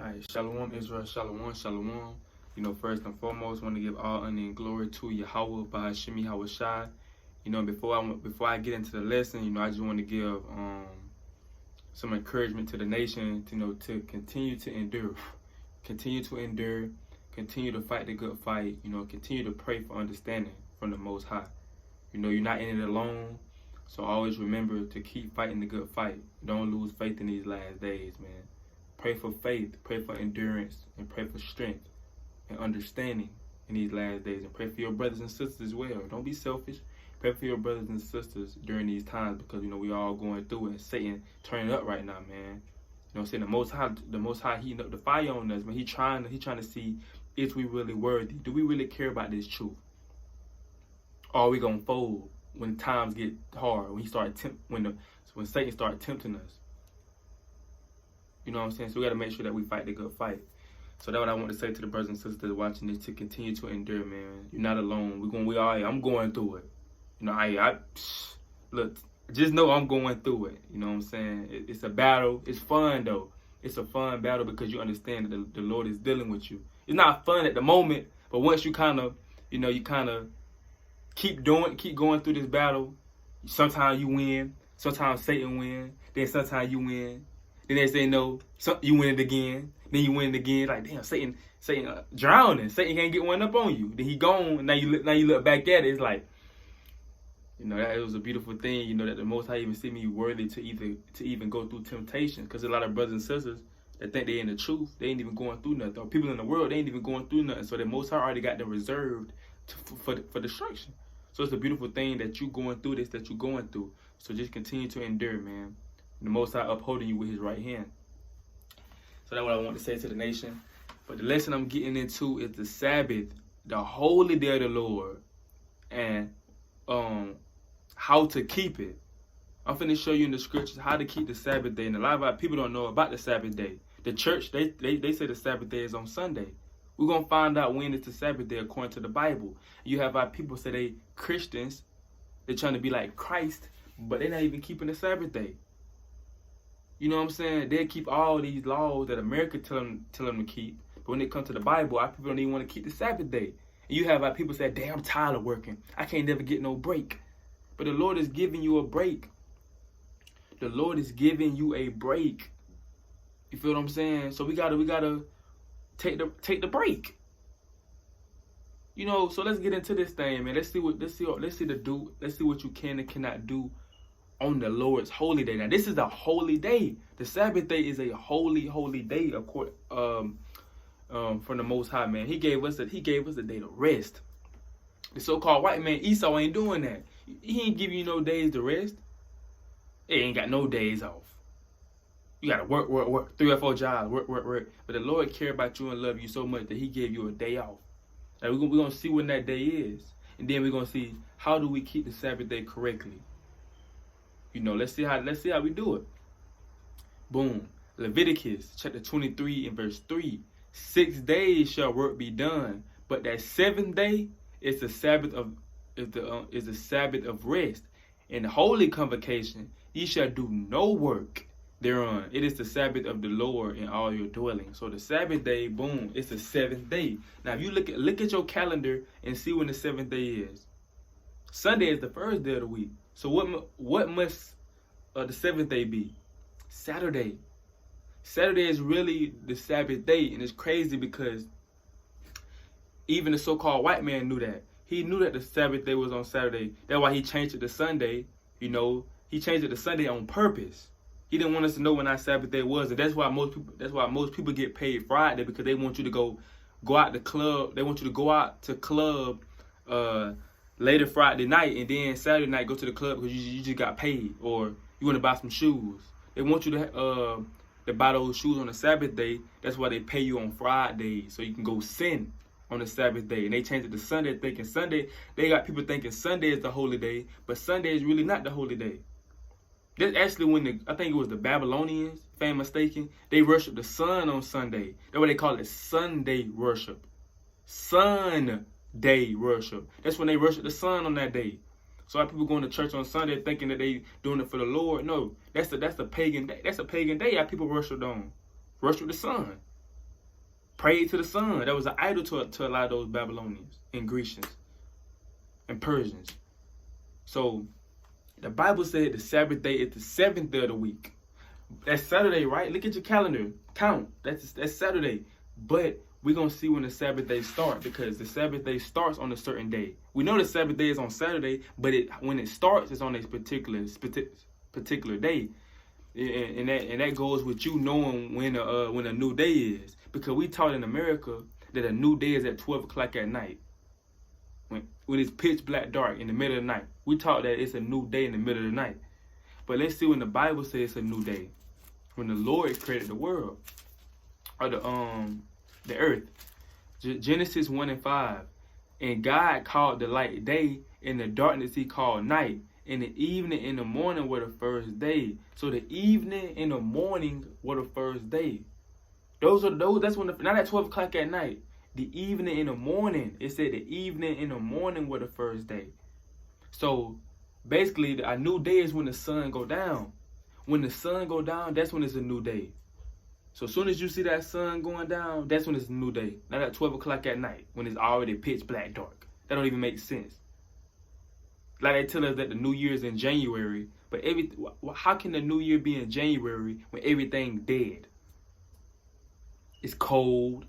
Alright, Shalom Israel, Shalom, Shalom. First and foremost, want to give all honor and glory to Yahweh by Hashem Yahushai. Before I get into the lesson, I just want to give some encouragement to the nation, to continue to endure, continue to fight the good fight. Continue to pray for understanding from the Most High. You're not in it alone, so always remember to keep fighting the good fight. Don't lose faith in these last days, man. Pray for faith, pray for endurance, and pray for strength and understanding in these last days. And pray for your brothers and sisters as well. Don't be selfish. Pray for your brothers and sisters during these times because, we all going through it. And Satan turning up right now, man. Saying the Most High heating up the fire on us, man. He trying to see if we really worthy. Do we really care about this truth? Or are we gonna fold when times get hard? When Satan start tempting us? You know what I'm saying? So we got to make sure that we fight the good fight. So that's what I want to say to the brothers and sisters watching this, to continue to endure, man. You're not alone. I'm going through it. Look, just know I'm going through it. You know what I'm saying? It's a battle. It's fun, though. It's a fun battle because you understand that the Lord is dealing with you. It's not fun at the moment, but once you kind of keep going through this battle, sometimes you win, sometimes Satan wins, then sometimes you win. Then they say no, you win it again. Then you win it again. Like, damn, Satan drowning. Satan can't get one up on you. Then he gone. And now you look back at it. It's like, that it was a beautiful thing. That the Most High even see me worthy to even go through temptation. Because a lot of brothers and sisters that think they in the truth, they ain't even going through nothing. Or people in the world, they ain't even going through nothing. So the Most High already got them reserved for destruction. So it's a beautiful thing that you going through this, that you going through. So just continue to endure, man. The Most High upholding you with his right hand. So that's what I want to say to the nation. But the lesson I'm getting into is the Sabbath, the holy day of the Lord, and how to keep it. I'm finna show you in the scriptures how to keep the Sabbath day. And a lot of our people don't know about the Sabbath day. The church, they say the Sabbath day is on Sunday. We're going to find out when it's the Sabbath day according to the Bible. You have our people say they Christians. They're trying to be like Christ, but they're not even keeping the Sabbath day. You know what I'm saying? They keep all these laws that America tell them to keep. But when it comes to the Bible, our people don't even want to keep the Sabbath day. And you have our people say, damn, I'm tired of working. I can't never get no break. But the Lord is giving you a break. The Lord is giving you a break. You feel what I'm saying? So we gotta take the break. So let's get into this thing, man. Let's see what you can and cannot do on the Lord's holy day. Now, this is a holy day. The Sabbath day is a holy day, of course, from the Most High, man. He gave us a day to rest. The so-called white man Esau ain't doing that. He ain't giving you no days to rest. He ain't got no days off. You gotta work, 3 or 4 jobs, work. But the Lord care about you and love you so much that he gave you a day off. Now we're gonna see when that day is, and then we're gonna see how do we keep the Sabbath day correctly. Let's see how we do it. Boom. Leviticus chapter 23 and verse 3. 6 days shall work be done, but that 7th day is the Sabbath of rest. In the holy convocation, ye shall do no work thereon. It is the Sabbath of the Lord in all your dwellings. So the Sabbath day, boom, it's the 7th day. Now if you look at your calendar and see when the 7th day is. Sunday is the first day of the week. So what must the 7th day be? Saturday. Saturday is really the Sabbath day, and it's crazy because even the so-called white man knew that. He knew that the Sabbath day was on Saturday. That's why he changed it to Sunday. He changed it to Sunday on purpose. He didn't want us to know when our Sabbath day was, and that's why most people get paid Friday, because they want you to go out to club. They want you to go out to club later Friday night, and then Saturday night go to the club because you just got paid, or you want to buy some shoes. They want you to buy those shoes on the Sabbath day. That's why they pay you on Friday, so you can go sin on the Sabbath day. And they changed it to Sunday, thinking Sunday. They got people thinking Sunday is the holy day, but Sunday is really not the holy day. That's actually when I think it was the Babylonians, if I'm mistaken, they worship the sun on Sunday. That's why they call it Sunday worship. Sunday worship. That's when they worship the sun on that day. So our people going to church on Sunday thinking that they doing it for the Lord. No, that's a pagan day. That's a pagan day our people worship the sun. prayed to the sun. That was an idol to a lot of those Babylonians and Grecians and Persians. So the Bible said the Sabbath day is the 7th day of the week. That's Saturday, right? Look at your calendar. Count. That's Saturday. But we're going to see when the Sabbath day starts, because the Sabbath day starts on a certain day. We know the Sabbath day is on Saturday, but when it starts, it's on a particular day. And that goes with you knowing when a new day is. Because we taught in America that a new day is at 12 o'clock at night. When it's pitch black dark in the middle of the night. We taught that it's a new day in the middle of the night. But let's see when the Bible says it's a new day. When the Lord created the world. Or the earth. Genesis 1:5. And God called the light day, and the darkness he called night. And the evening and the morning were the first day. So the evening and the morning were the first day. That's when not at 12 o'clock at night. The evening and the morning. It said the evening and the morning were the first day. So basically a new day is when the sun go down. When the sun go down, that's when it's a new day. So as soon as you see that sun going down, that's when it's a new day. Not at 12 o'clock at night when it's already pitch black dark. That don't even make sense. Like they tell us that the New Year is in January, but how can the New Year be in January when everything's dead? It's cold.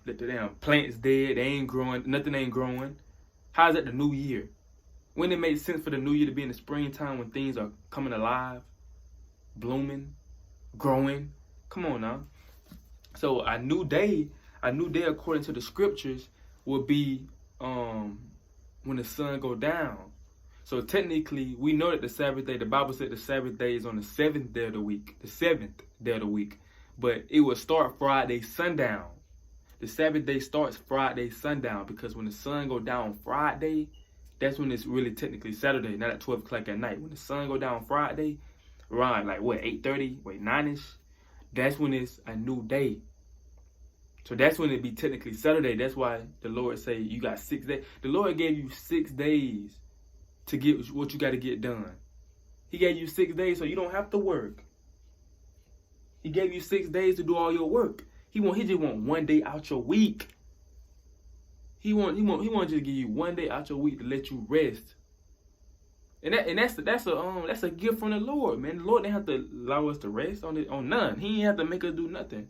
The damn plant's dead. They ain't growing. Nothing ain't growing. How is that the New Year? Wouldn't it make sense for the New Year to be in the springtime when things are coming alive, blooming, growing? Come on now. So a new day according to the scriptures will be when the sun go down. So technically, we know that the Sabbath day, the Bible said the Sabbath day is on the 7th day of the week. The 7th day of the week. But it will start Friday sundown. The Sabbath day starts Friday sundown, because when the sun go down Friday, that's when it's really technically Saturday, not at 12 o'clock at night. When the sun go down Friday, around 8:30, 9ish, that's when it's a new day. So that's when it be technically Saturday. That's why the Lord say you got 6 days. The Lord gave you 6 days to get what you got to get done. He gave you 6 days so you don't have to work. He gave you 6 days to do all your work. He just want 1 day out your week. He want just to give you 1 day out your week to let you rest. And that's a gift from the Lord, man. The Lord didn't have to allow us to rest on none. He didn't have to make us do nothing.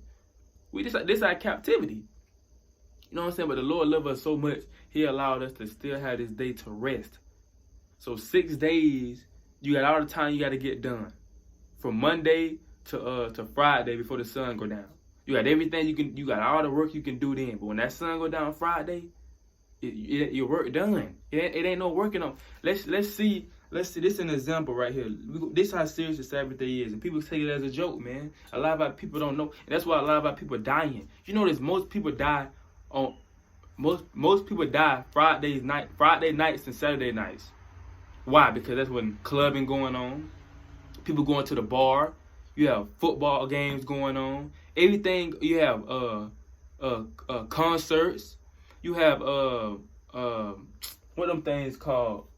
This our captivity. You know what I'm saying? But the Lord loved us so much, he allowed us to still have this day to rest. So 6 days, you got all the time you got to get done. From Monday to Friday before the sun go down. You got everything you got all the work you can do then. But when that sun go down Friday, your work done. It ain't no working on. Let's see. This is an example right here. This is how serious the Sabbath day is. And people take it as a joke, man. A lot of our people don't know. And that's why a lot of our people are dying. You notice most people die on most people die Friday nights and Saturday nights. Why? Because that's when clubbing going on. People going to the bar. You have football games going on. Everything. You have concerts. You have what them things called?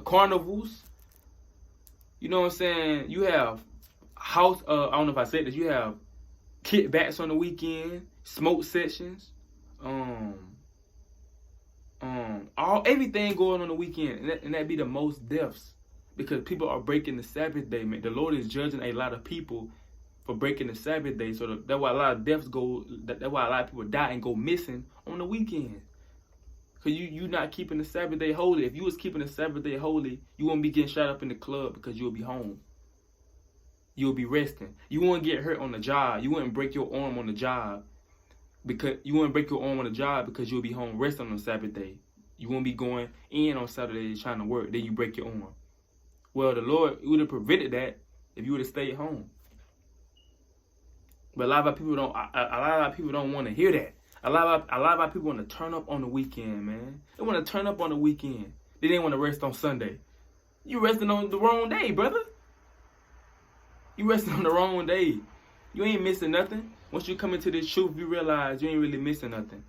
Carnivals. You know what I'm saying? You have house. I don't know if I said this. You have kickbacks on the weekend, smoke sessions, everything going on the weekend, and that be the most deaths because people are breaking the Sabbath day. Man, the Lord is judging a lot of people for breaking the Sabbath day. So that's why a lot of deaths go. That's why a lot of people die and go missing on the weekend. Cause you not keeping the Sabbath day holy. If you was keeping the Sabbath day holy, you won't be getting shot up in the club because you'll be home. You'll be resting. You won't get hurt on the job. You wouldn't break your arm on the job because you'll be home resting on Sabbath day. You won't be going in on Saturday trying to work. Then you break your arm. Well, the Lord would have prevented that if you would have stayed home. But a lot of our people don't want to hear that. A lot of our people want to turn up on the weekend, man. They want to turn up on the weekend. They didn't want to rest on Sunday. You resting on the wrong day, brother. You resting on the wrong day. You ain't missing nothing. Once you come into this truth, you realize you ain't really missing nothing.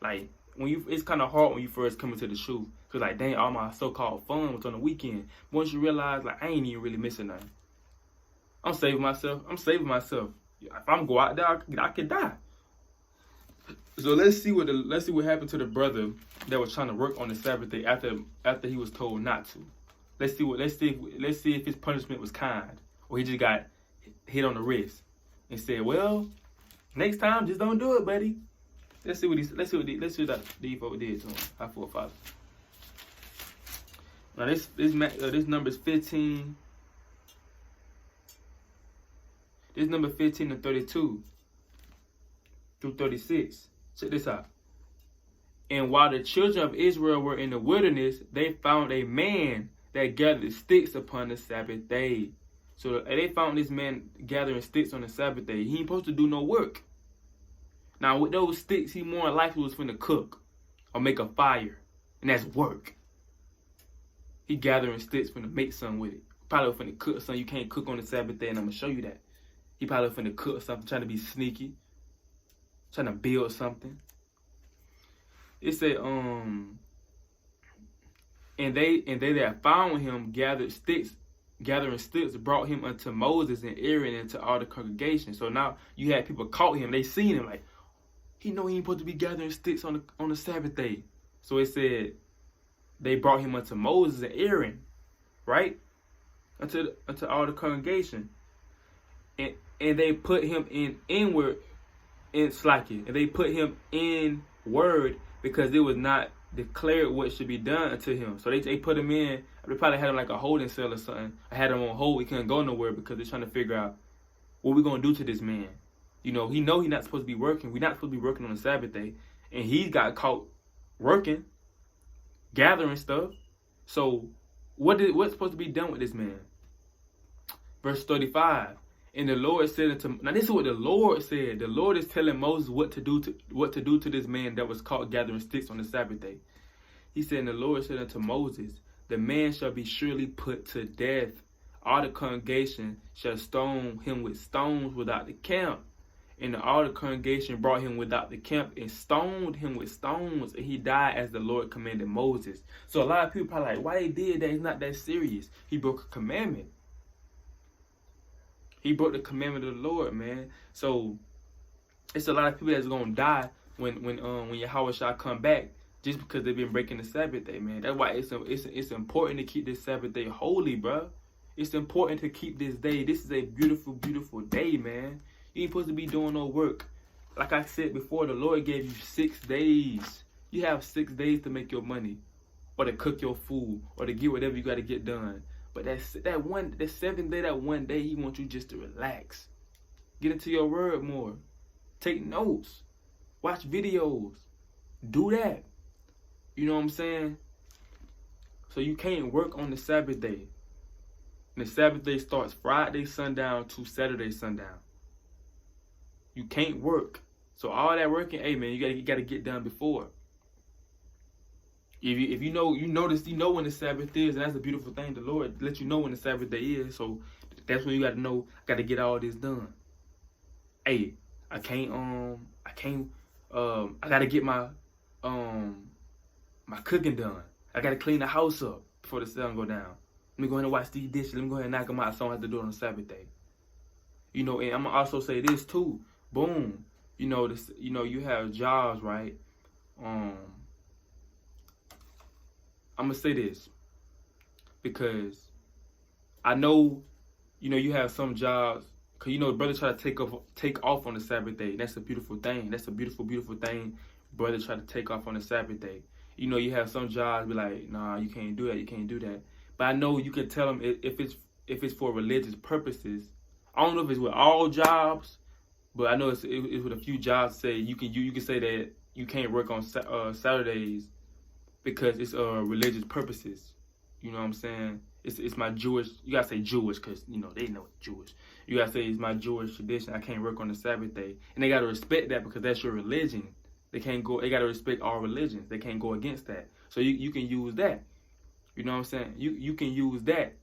Like it's kind of hard when you first come into the truth, cause like dang, all my so-called fun was on the weekend. Once you realize like I ain't even really missing nothing. I'm saving myself. If I'm go out there, I could die. So let's see what happened to the brother that was trying to work on the Sabbath day after he was told not to. Let's see if his punishment was kind, or he just got hit on the wrist and said, "Well, next time, just don't do it, buddy." Let's see what that default did to him. Our forefathers. Now this number is 15. This number 15 and 32 through 36. Check this out. And while the children of Israel were in the wilderness, they found a man that gathered sticks upon the Sabbath day. So they found this man gathering sticks on the Sabbath day. He ain't supposed to do no work. Now with those sticks, he more likely was finna cook or make a fire. And that's work. He gathering sticks finna make something with it. Probably finna cook something you can't cook on the Sabbath day, and I'm gonna show you that. He probably finna cook something, trying to be sneaky. Trying to build something. It said, and they that found him gathering sticks, brought him unto Moses and Aaron and to all the congregation. So now you had people caught him. They seen him like, he know he ain't supposed to be gathering sticks on the Sabbath day. So it said they brought him unto Moses and Aaron, right? Unto all the congregation. And they put him and they put him in word because it was not declared what should be done unto him. So they put him in. They probably had him like a holding cell or something. I had him on hold. He couldn't go nowhere because they're trying to figure out what we're gonna do to this man. You know, he's not supposed to be working. We're not supposed to be working on the Sabbath day, and he got caught working, gathering stuff. So what's supposed to be done with this man? Verse 35. And the Lord said unto, now this is what the Lord said. The Lord is telling Moses what to do to this man that was caught gathering sticks on the Sabbath day. He said, and the Lord said unto Moses, the man shall be surely put to death. All the congregation shall stone him with stones without the camp. And all the congregation brought him without the camp and stoned him with stones. And he died as the Lord commanded Moses. So a lot of people probably like, why they did that? It's not that serious. He broke a commandment. He broke the commandment of the Lord, man. So it's a lot of people that's gonna die when Yahweh shall come back just because they've been breaking the Sabbath day, man. That's why it's important to keep this Sabbath day holy, bro. It's important to keep this day. This is a beautiful, beautiful day, man. You ain't supposed to be doing no work. Like I said before, the Lord gave you 6 days. You have 6 days to make your money, or to cook your food, or to get whatever you got to get done. But that 7th day, that one day, he wants you just to relax. Get into your word more. Take notes. Watch videos. Do that. You know what I'm saying? So you can't work on the Sabbath day. And the Sabbath day starts Friday sundown to Saturday sundown. You can't work. So all that working, hey man, you gotta get done before. If you know when the Sabbath is, and that's a beautiful thing. The Lord let you know when the Sabbath day is. So that's when you got to know. Got to get all this done. Hey, I got to get my cooking done. I got to clean the house up before the sun go down. Let me go ahead and wash these dishes. Let me go ahead and knock them out so I don't have to do it on the Sabbath day. You know, and I'm gonna also say this too. Boom. You know this. You know you have jobs, right? I'm gonna say this because I know, you know, you have some jobs, cause you know brother try to take off on the Sabbath day. That's a beautiful thing. That's a beautiful, beautiful thing. Brother try to take off on the Sabbath day. You know, you have some jobs be like, nah, you can't do that. You can't do that. But I know you can tell them if it's for religious purposes. I don't know if it's with all jobs, but I know it's with a few jobs. Say you can say that you can't work on Saturdays because it's religious purposes. You know what I'm saying? It's my Jewish. You gotta say Jewish because you know they know it's Jewish. You gotta say it's my Jewish tradition. I can't work on the Sabbath day, and they gotta respect that because that's your religion. They can't go. They gotta respect all religions. They can't go against that. So you can use that. You know what I'm saying? You can use that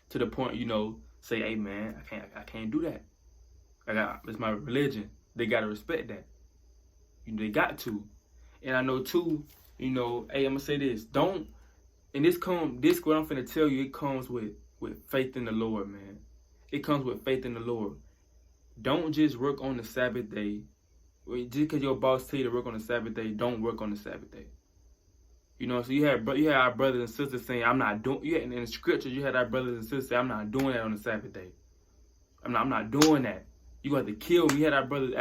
to the point. You know, say, hey man, I can't do that. It's my religion. They gotta respect that. You know, they got to. And I know too. You know, hey, I'm gonna say this. Don't. And this what I'm finna tell you. It comes with faith in the Lord, man. It comes with faith in the Lord. don't just work on the Sabbath day. Just because your boss tell you to work on the Sabbath day, don't work on the Sabbath day. You know, so you had our brothers and sisters saying, I'm not doing. You had, in the scriptures, you had our brothers and sisters say, I'm not doing that on the Sabbath day. I'm not doing that. You got to kill me. You had our brothers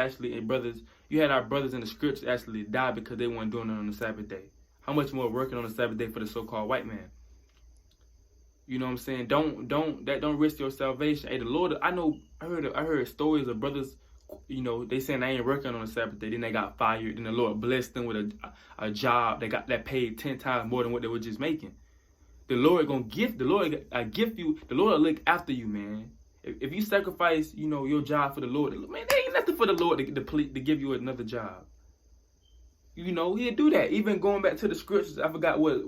You had our brothers in the scriptures actually die because they weren't doing it on the Sabbath day. How much more working on the Sabbath day for the so-called white man? You know what I'm saying? Don't risk your salvation. Hey, the Lord, I heard stories of brothers, you know, they saying they ain't working on the Sabbath day, then they got fired, then the Lord blessed them with a job that paid 10 times more than what they were just making. The Lord gift you, the Lord will look after you, man. If you sacrifice, you know, your job for the Lord, man, there ain't nothing for the Lord to give you another job. You know, he'll do that. Even going back to the scriptures, I forgot what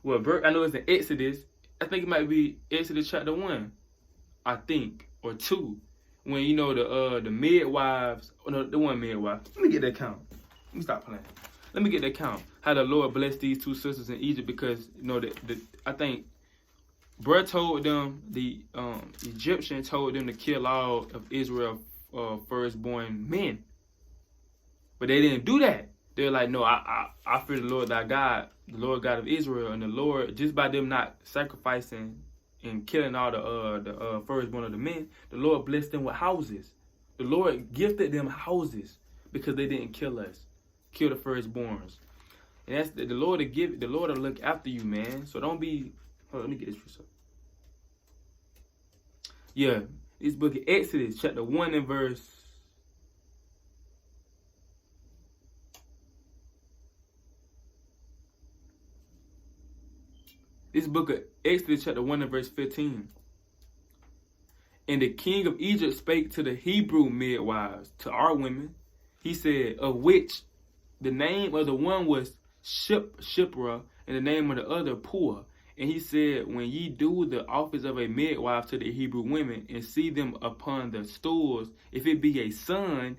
verse. I know it's in Exodus. I think it might be Exodus chapter 1, I think, or 2. When, you know, the midwives, the one midwife. Let me get that count. Let me stop playing. Let me get that count. How the Lord blessed these two sisters in Egypt because, you know, I think bruh told them, the Egyptian told them to kill all of Israel firstborn men. But they didn't do that. They're like, no, I fear the Lord thy God, the Lord God of Israel, and the Lord, just by them not sacrificing and killing all the firstborn of the men, the Lord blessed them with houses. The Lord gifted them houses because they didn't kill the firstborns. And that's the Lord to give. The Lord will look after you, man. So don't be. Hold on, let me get this for some. Yeah, this book of Exodus, chapter 1 and verse. This book of Exodus, chapter 1 and verse 15. And the king of Egypt spake to the Hebrew midwives, to our women. He said, of which the name of the one was Shipra, and the name of the other Puah. And he said, when ye do the office of a midwife to the Hebrew women, and see them upon the stools, if it be a son,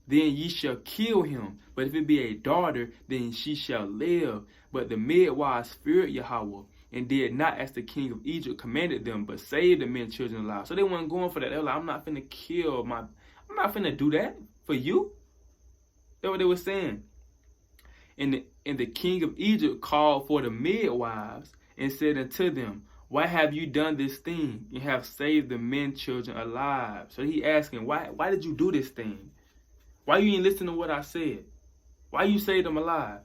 then ye shall kill him. But if it be a daughter, then she shall live. But the midwives feared Yahweh, and did not as the king of Egypt commanded them, but saved the men children alive. So they weren't going for that. They were like, I'm not finna do that for you. That's what they were saying. And the king of Egypt called for the midwives and said unto them, why have you done this thing and have saved the men children alive? So he asking, why did you do this thing? Why you ain't listen to what I said? Why you saved them alive?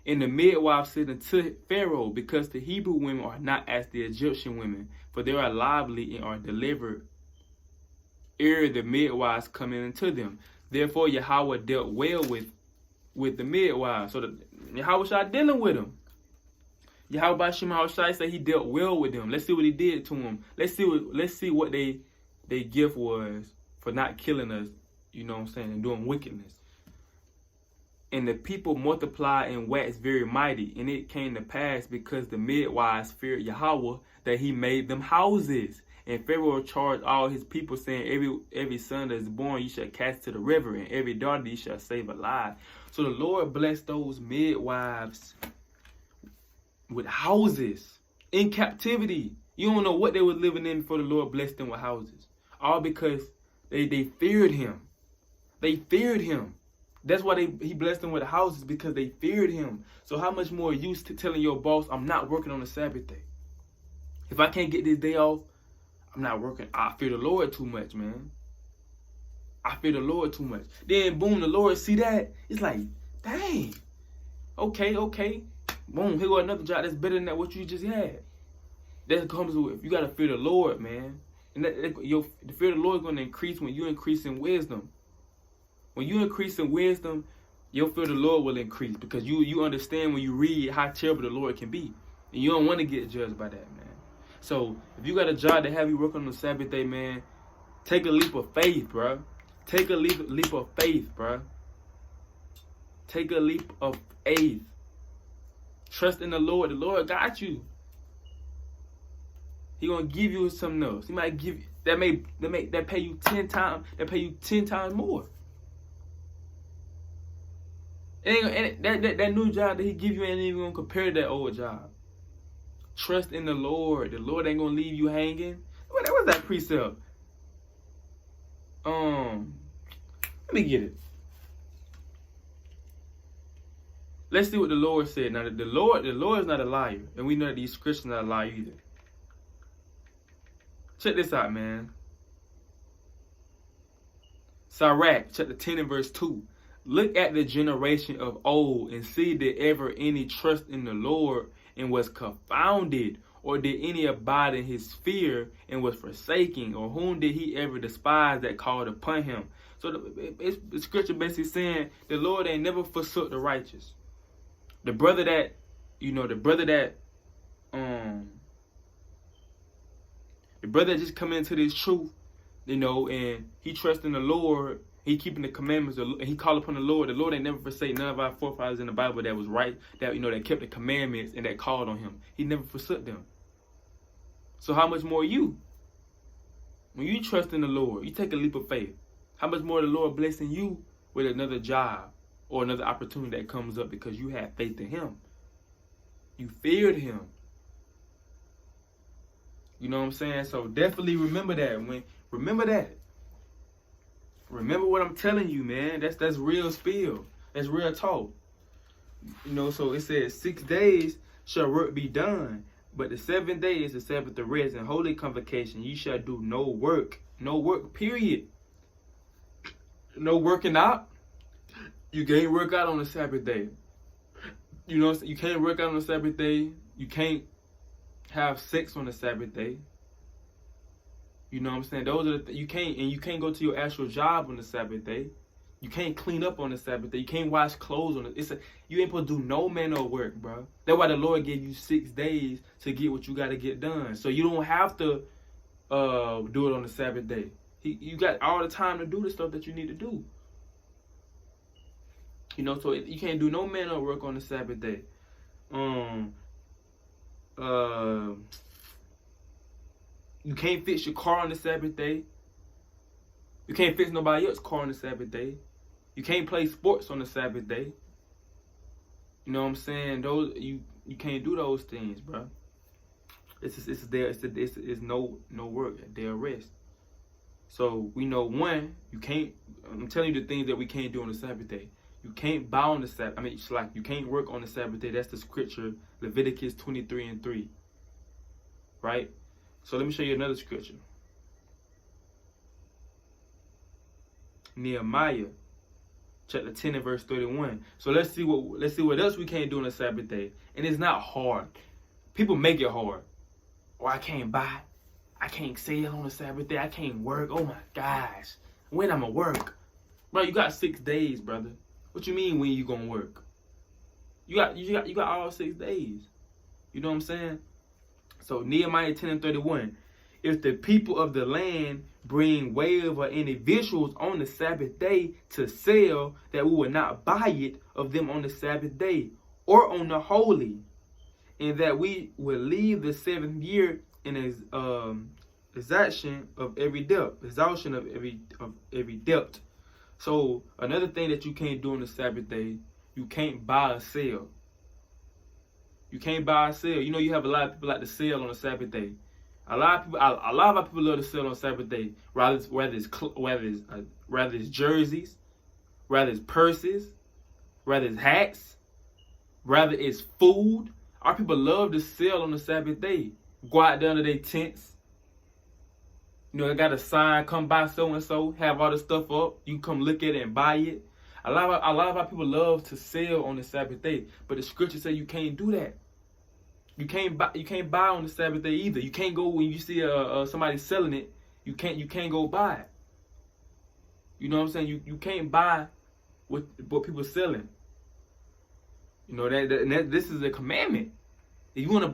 And the midwife said unto Pharaoh, because the Hebrew women are not as the Egyptian women, for they are lively and are delivered ere the midwives come in unto them. Therefore Yahweh dealt well with the midwives. So Yahweh started dealing with them. Yahweh Shai said he dealt well with them. Let's see what he did to them. Let's see what they gift was for not killing us, you know what I'm saying, and doing wickedness. And the people multiplied and waxed very mighty. And it came to pass, because the midwives feared Yahweh, that he made them houses. And Pharaoh charged all his people, saying, every son that is born you shall cast to the river, and every daughter you shall save alive. So the Lord blessed those midwives with houses in captivity. You don't know what they were living in before the Lord blessed them with houses. All because they feared him. They feared him. That's why he blessed them with houses, because they feared him. So how much more are you telling your boss, I'm not working on the Sabbath day? If I can't get this day off, I'm not working. I fear the Lord too much, man. I fear the Lord too much. Then boom, the Lord see that. It's like, dang. Okay. Boom, here go another job that's better than what you just had. That comes with, you got to fear the Lord, man. And the fear of the Lord is going to increase when you increase in wisdom. When you increase in wisdom, your fear of the Lord will increase, because you understand when you read how terrible the Lord can be. And you don't want to get judged by that, man. So if you got a job that have you working on the Sabbath day, man, take a leap of faith, bro. Take a leap of faith, bro. Take a leap of faith. Trust in the Lord. The Lord got you. He gonna give you something else. He might give you that pay you 10 times. That pay you 10 times more. And that new job that he give you ain't even gonna compare to that old job. Trust in the Lord. The Lord ain't gonna leave you hanging. What was that precept? Let me get it. Let's see what the Lord said. Now, the Lord is not a liar, and we know that these Christians are not a liar either. Check this out, man. Sirach, chapter 10 and verse 2. Look at the generation of old and see did ever any trust in the Lord and was confounded, or did any abide in his fear and was forsaken, or whom did he ever despise that called upon him? So the scripture basically saying the Lord ain't never forsook the righteous. The brother that just come into this truth, and he trusts in the Lord, he keeping the commandments, and he called upon the Lord. The Lord ain't never forsake none of our forefathers in the Bible that was right, that kept the commandments and that called on him. He never forsook them. So how much more you? When you trust in the Lord, you take a leap of faith. How much more the Lord blessing you with another job or another opportunity that comes up because you have faith in him. You feared him. You know what I'm saying? So definitely remember that. Remember that. Remember what I'm telling you, man. That's real spill. That's real talk. So it says 6 days shall work be done, but the 7th day is the Sabbath of rest and holy convocation. You shall do no work. No work, period. No working out. You can't work out on the Sabbath day. You can't work out on the Sabbath day. You can't have sex on the Sabbath day. You know what I'm saying? Those are you can't go to your actual job on the Sabbath day. You can't clean up on the Sabbath day. You can't wash clothes on it. You ain't supposed to do no manner of work, bro. That's why the Lord gave you 6 days to get what you got to get done. So you don't have to do it on the Sabbath day. You got all the time to do the stuff that you need to do. So you can't do no manner of work on the Sabbath day. You can't fix your car on the Sabbath day. You can't fix nobody else's car on the Sabbath day. You can't play sports on the Sabbath day. You know what I'm saying? You can't do those things, bro. It's no work, a day of rest. So we know you can't. I'm telling you the things that we can't do on the Sabbath day. You can't buy on the Sabbath. It's like you can't work on the Sabbath day. That's the scripture, Leviticus 23 and 3. Right? So let me show you another scripture. Nehemiah, chapter 10 and verse 31. So let's see what else we can't do on the Sabbath day. And it's not hard. People make it hard. I can't buy. I can't sell on the Sabbath day. I can't work. Oh my gosh. When I'm gonna work? Bro, you got 6 days, brother. What you mean when you gonna work? You got all 6 days. You know what I'm saying? So Nehemiah 10 and 31. If the people of the land bring wave or any victuals on the Sabbath day to sell, that we will not buy it of them on the Sabbath day or on the holy, and that we will leave the 7th year in exhaustion of every debt. So another thing that you can't do on the Sabbath day, you can't buy or sell. You can't buy or sell. You have a lot of people like to sell on the Sabbath day. A lot of our people love to sell on Sabbath day. Rather it's jerseys, rather it's purses, rather it's hats, rather it's food. Our people love to sell on the Sabbath day. Go out there under their tents. They got a sign, come buy so and so, have all the stuff up. You come look at it and buy it. A lot of our people love to sell on the Sabbath day, but the scripture say you can't do that. You can't buy on the Sabbath day either. You can't go when you see somebody selling it. You can't go buy it. You know what I'm saying? You can't buy what people are selling. That this is a commandment. If you want to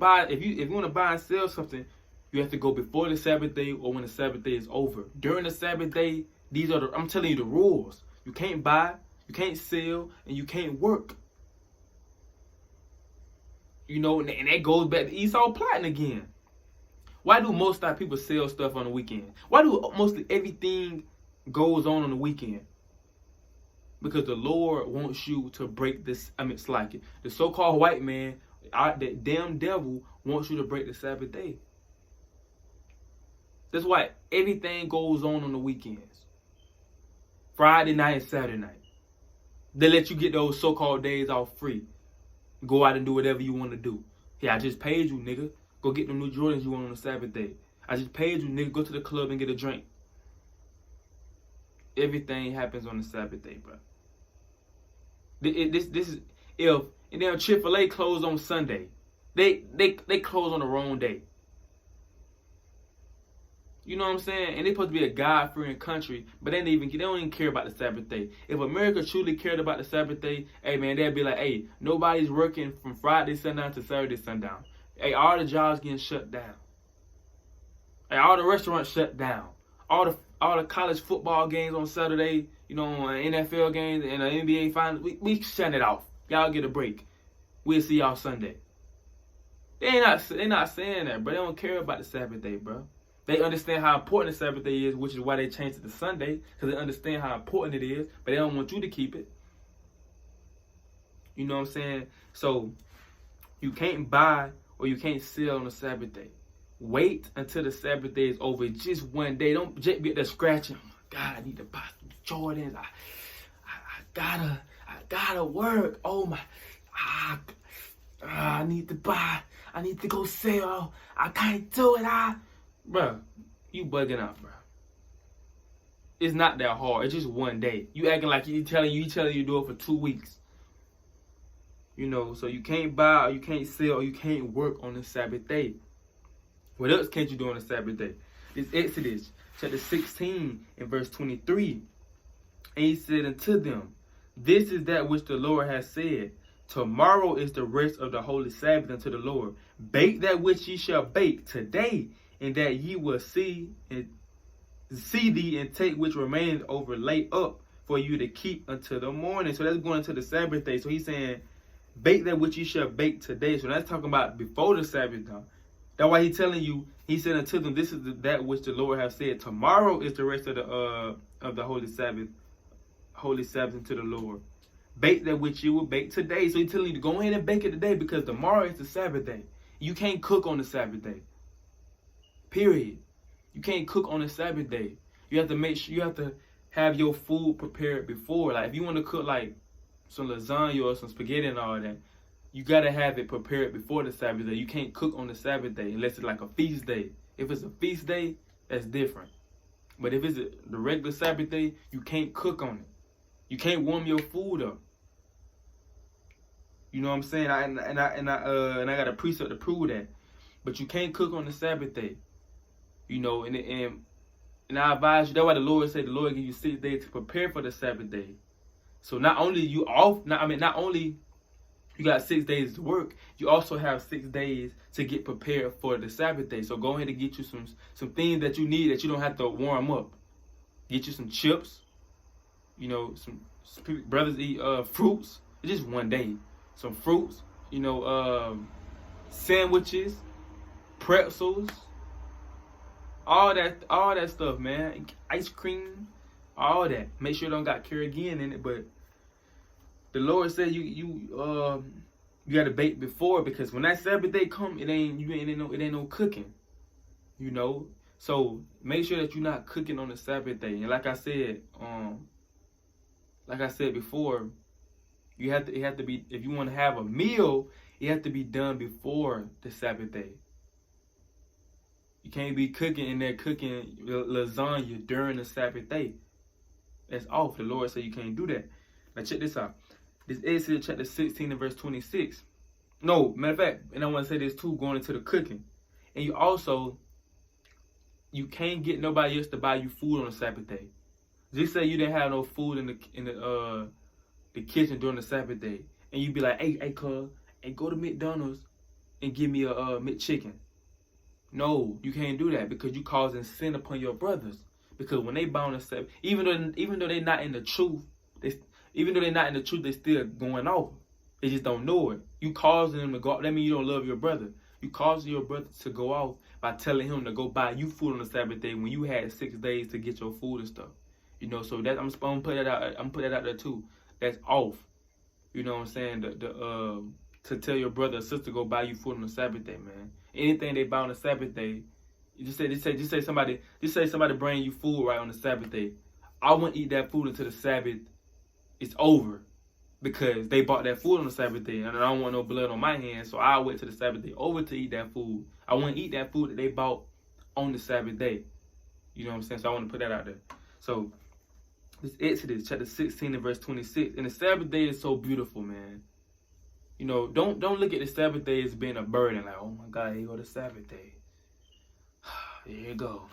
buy and sell something, you have to go before the Sabbath day or when the Sabbath day is over. During the Sabbath day, I'm telling you the rules. You can't buy, you can't sell, and you can't work. And that goes back to Esau plotting again. Why do most of our people sell stuff on the weekend? Why do mostly everything goes on the weekend? Because the Lord wants you to break this. It's like the so-called white man, that damn devil, wants you to break the Sabbath day. That's why everything goes on the weekends. Friday night and Saturday night. They let you get those so-called days off free. Go out and do whatever you want to do. Yeah, I just paid you, nigga. Go get them new Jordans you want on the Sabbath day. I just paid you, nigga. Go to the club and get a drink. Everything happens on the Sabbath day, bro. This is if and then Chick-fil-A closed on Sunday. They close on the wrong day. You know what I'm saying? And they're supposed to be a God-fearing country, but they don't even care about the Sabbath day. If America truly cared about the Sabbath day, hey man, they'd be like, hey, nobody's working from Friday sundown to Saturday sundown. Hey, all the jobs getting shut down. Hey, all the restaurants shut down. All the college football games on Saturday, you know, NFL games and the NBA finals, we shut it off. Y'all get a break. We'll see y'all Sunday. They not saying that, bro. They don't care about the Sabbath day, bro. They understand how important the Sabbath day is, which is why they changed it to Sunday, because they understand how important it is, but they don't want you to keep it. You know what I'm saying? So, you can't buy or you can't sell on the Sabbath day. Wait until the Sabbath day is over. Just one day. Don't just be there scratching. Oh my God, I need to buy some Jordans. I gotta work. Oh my, I need to buy. I need to go sell. I can't do it. Bruh, you bugging out, bruh. It's not that hard. It's just one day. You acting like you telling you do it for 2 weeks. You know, so you can't buy or you can't sell or you can't work on the Sabbath day. What else can't you do on the Sabbath day? It's Exodus chapter 16 and verse 23. And he said unto them, this is that which the Lord has said. Tomorrow is the rest of the holy Sabbath unto the Lord. Bake that which ye shall bake today, and that ye will see thee and take which remaineth over lay up for you to keep until the morning. So that's going into the Sabbath day. So he's saying, bake that which ye shall bake today. So that's talking about before the Sabbath day. That's why he's telling you, he said unto them, this is that which the Lord has said. Tomorrow is the rest of the holy Sabbath unto the Lord. Bake that which you will bake today. So he's telling you to go ahead and bake it today, because tomorrow is the Sabbath day. You can't cook on the Sabbath day. Period. You can't cook on the Sabbath day. You have to make sure, you have to have your food prepared before. Like if you want to cook like some lasagna or some spaghetti and all that, you gotta have it prepared before the Sabbath day. You can't cook on the Sabbath day unless it's like a feast day. If it's a feast day, that's different. But if it's the regular Sabbath day, you can't cook on it. You can't warm your food up. You know what I'm saying? I got a precept to prove that. But you can't cook on the Sabbath day. You know, and I advise you. That's why the Lord said the Lord give you 6 days to prepare for the Sabbath day. So not only you got 6 days to work, you also have 6 days to get prepared for the Sabbath day. So go ahead and get you some things that you need that you don't have to warm up. Get you some chips. You know, some brothers eat fruits. It's just one day. Some fruits. You know, sandwiches, pretzels. All that stuff, man. Ice cream, all that. Make sure it don't got carrageenan in it, but the Lord said you gotta bake before, because when that Sabbath day come, it ain't no cooking. You know? So make sure that you're not cooking on the Sabbath day. And like I said before, it have to be, if you want to have a meal, it has to be done before the Sabbath day. You can't be cooking lasagna during the Sabbath day. That's off. The Lord said you can't do that. Now check this out. This is Exodus chapter 16 and verse 26. No, matter of fact, and I want to say this too, going into the cooking. And you can't get nobody else to buy you food on the Sabbath day. Just say you didn't have no food in the kitchen during the Sabbath day, and you be like, hey, cuz, and go to McDonald's and give me a McChicken. No, you can't do that, because you causing sin upon your brothers. Because when they bound the Sabbath, even though they're not in the truth, they still going off. They just don't know it. You causing them to go off. That means you don't love your brother. You causing your brother to go off by telling him to go buy you food on the Sabbath day when you had 6 days to get your food and stuff. You know, so that I'm gonna put that out. I'm put that out there too. That's off. You know what I'm saying? To tell your brother or sister go buy you food on the Sabbath day, man. Anything they buy on the Sabbath day, just say somebody bring you food right on the Sabbath day. I wouldn't eat that food until the Sabbath is over, because they bought that food on the Sabbath day, and I don't want no blood on my hands, so I wait till the Sabbath day over to eat that food. I wouldn't eat that food that they bought on the Sabbath day. You know what I'm saying? So I want to put that out there. So this Exodus chapter 16 and verse 26. And the Sabbath day is so beautiful, man. You know, don't look at the Sabbath day as being a burden. Like, oh my God, here go the Sabbath day. Here you go.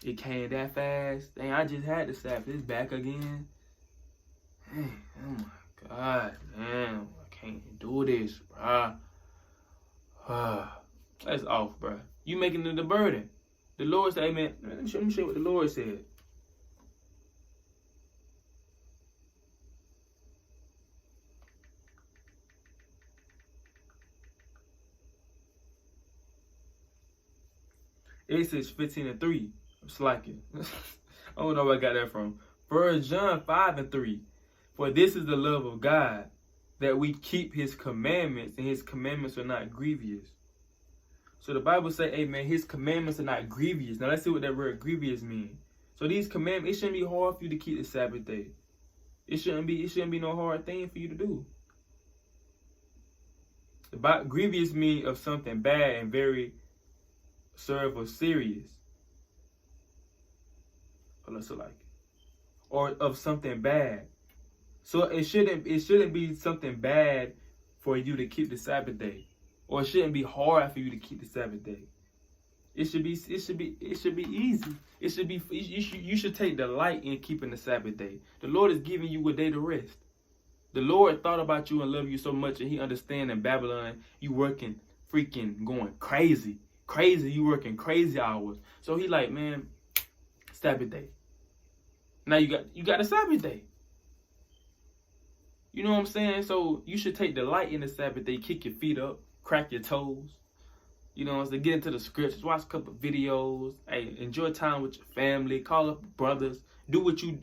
It came that fast. Dang, I just had the Sabbath. It's back again. Dang, oh my God, man. I can't do this, bruh. That's off, bruh. You making it a burden. The Lord said, amen. Let me show you what the Lord said. Exodus 15 and 3. I'm slacking. I don't know where I got that from. 1 John 5 and 3. For this is the love of God, that we keep his commandments, and his commandments are not grievous. So the Bible say, amen, his commandments are not grievous. Now let's see what that word grievous means. So these commandments, it shouldn't be hard for you to keep the Sabbath day. It shouldn't be no hard thing for you to do. The grievous means of something bad and very serve or serious. Or of something bad. So it shouldn't be something bad for you to keep the Sabbath day. Or it shouldn't be hard for you to keep the Sabbath day. It should be easy. You should take delight in keeping the Sabbath day. The Lord is giving you a day to rest. The Lord thought about you and loved you so much, and he understands in Babylon you working freaking going crazy. You working crazy hours. So he like, man, Sabbath day. Now you got a Sabbath day. You know what I'm saying? So you should take delight in the Sabbath day. Kick your feet up, crack your toes. You know what I'm saying? Get into the scriptures, watch a couple of videos. Hey, enjoy time with your family. Call up brothers. Do what you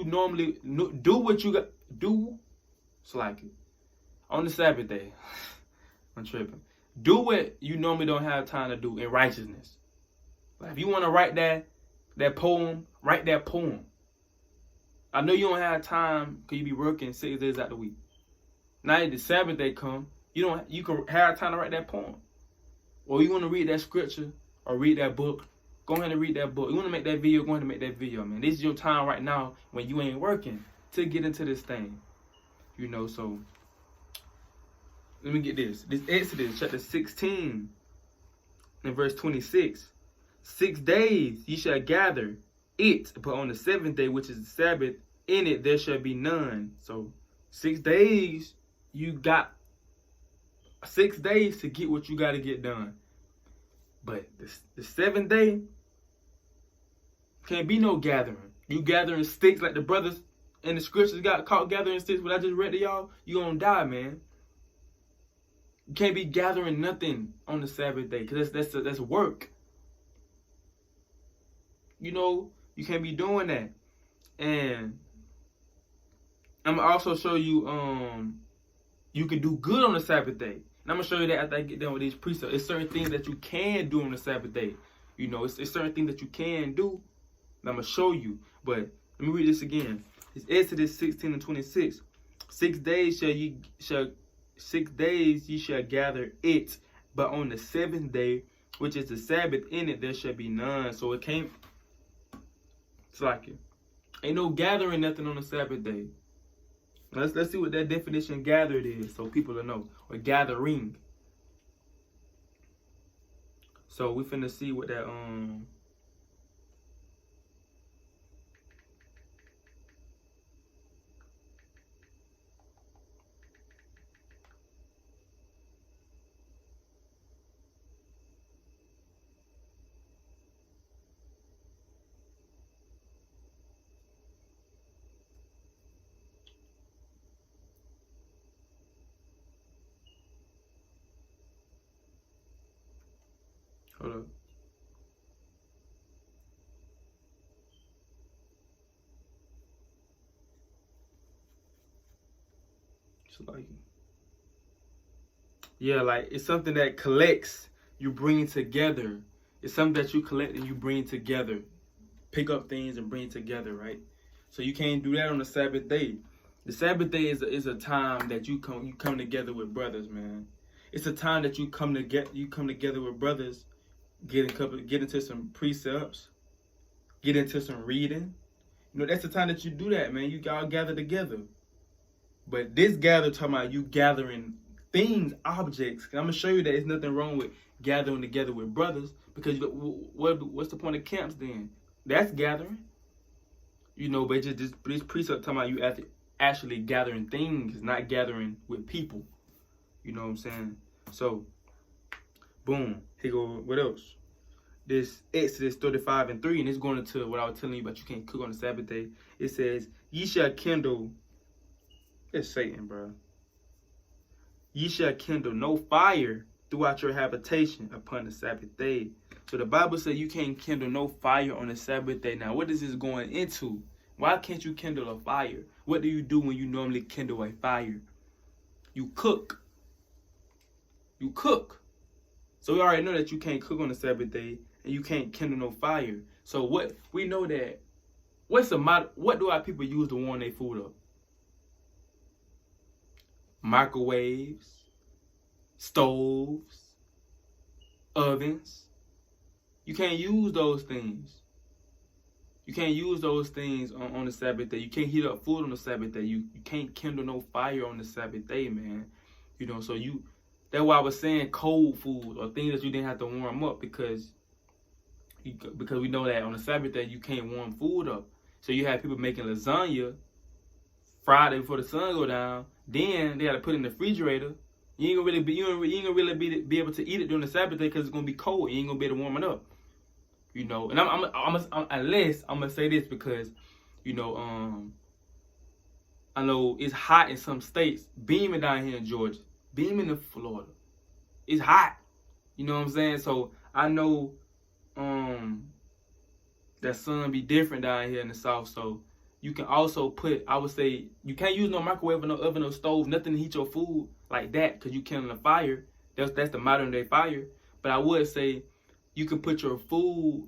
normally do. What you got do. It's like on the Sabbath day. I'm tripping. Do what you normally don't have time to do in righteousness. Like if you want to write that poem, write that poem. I know you don't have time because you be working 6 days out the week. Now the Sabbath day come, you can have time to write that poem. Or you want to read that scripture or read that book, go ahead and read that book. You want to make that video, go ahead and make that video, man. This is your time right now when you ain't working to get into this thing. You know, so let me get this. This Exodus chapter 16 and verse 26. 6 days ye shall gather it, but on the 7th day, which is the Sabbath, in it there shall be none. So 6 days, you got 6 days to get what you got to get done. But the 7th day, can't be no gathering. You gathering sticks like the brothers in the scriptures got caught gathering sticks. What I just read to y'all, you gonna die, man. You can't be gathering nothing on the Sabbath day because that's work. You know, you can't be doing that. And I'm gonna also show you you can do good on the Sabbath day. And I'm gonna show you that after I get done with these precepts. It's certain things that you can do on the Sabbath day. You know, it's certain things that you can do. And I'm gonna show you. But let me read this again. It's Exodus 16 and 26. 6 days ye shall gather it, but on the 7th day, which is the Sabbath, in it there shall be none. So it can't. It's like it. Ain't no gathering nothing on the Sabbath day. Let's see what that definition gathered is so people will know. Or gathering. So we finna see what that hold up. It's like, yeah, like it's something that collects, you bring together. It's something that you collect and you bring together. pick up things and bring it together, right? So you can't do that on the Sabbath day. The Sabbath day is a time that you come together with brothers, man. It's a time that you come together with brothers, get into some precepts, get into some reading. You know, that's the time that you do that, man. You all gather together. But this talking about you gathering things, objects. I'm gonna show you that there's nothing wrong with gathering together with brothers, because what's the point of camps then? That's gathering. You know, but just this precept talking about you actually gathering things, not gathering with people. You know what I'm saying? So, boom. Here go. What else? This Exodus 35:3, and it's going into what I was telling you about. You can't cook on the Sabbath day. It says, "Ye shall kindle." It's Satan, bro. "Ye shall kindle no fire throughout your habitation upon the Sabbath day." So the Bible says you can't kindle no fire on the Sabbath day. Now, what is this going into? Why can't you kindle a fire? What do you do when you normally kindle a fire? You cook. You cook. So we already know that you can't cook on the Sabbath day and you can't kindle no fire. So what we know that what do our people use to warm their food up? Microwaves, stoves, ovens. You can't use those things. You can't use those things on the Sabbath day. You can't heat up food on the Sabbath day. You can't kindle no fire on the Sabbath day, man. You know, so that's why I was saying cold food or things that you didn't have to warm up, because we know that on the Sabbath day you can't warm food up. So you have people making lasagna Friday before the sun go down. Then they got to put it in the refrigerator. You ain't gonna really be able to eat it during the Sabbath day because it's gonna be cold. You ain't gonna be able to warm it up. You know, and I'm gonna say this because, you know, I know it's hot in some states. Beaming down here in Georgia, beaming in Florida, it's hot. You know what I'm saying? So I know that sun be different down here in the South. So you can also I would say, you can't use no microwave or no oven or stove, nothing to heat your food like that, because you kindle a fire. That's the modern day fire. But I would say you can put your food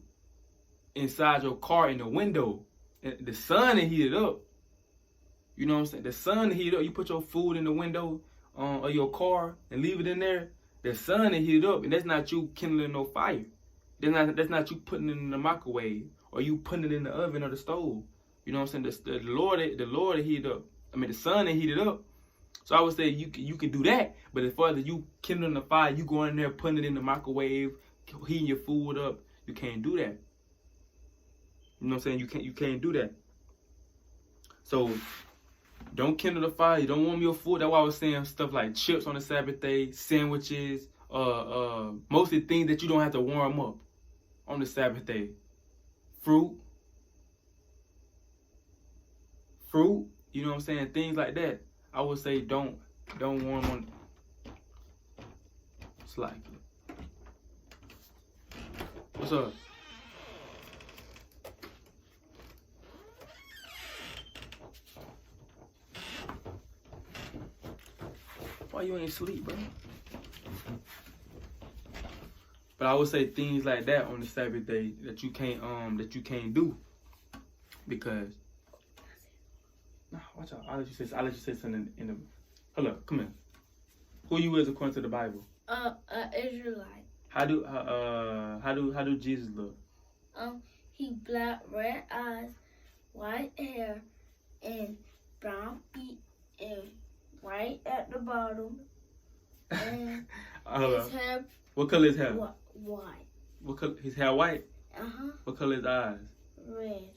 inside your car in the window, and the sun will heat it up. You know what I'm saying? The sun will heat it up. You put your food in the window of your car and leave it in there. The sun will heat it up, and that's not you kindling no fire. That's not you putting it in the microwave or you putting it in the oven or the stove. You know what I'm saying? The Lord will heat it up. I mean, the sun will heat it up. So I would say you can do that, but as far as you kindling the fire, you go in there, putting it in the microwave, heating your food up, you can't do that. You know what I'm saying? You can't do that. So don't kindle the fire. Don't warm your food. That's why I was saying stuff like chips on the Sabbath day, sandwiches, mostly things that you don't have to warm up on the Sabbath day. Fruit, you know what I'm saying? Things like that. I would say don't warm on. It's like, what's up? Why you ain't sleep, bro? But I would say things like that on the Sabbath day that you can't do, because nah, watch out. I'll let you say something in the. Hold up, come here. Who you is according to the Bible? Israelite. How do Jesus look? He black, red eyes, white hair, and brown feet, and white at the bottom. And his hair. What color is his hair? White. What color? His hair white? What color is his eyes? Red.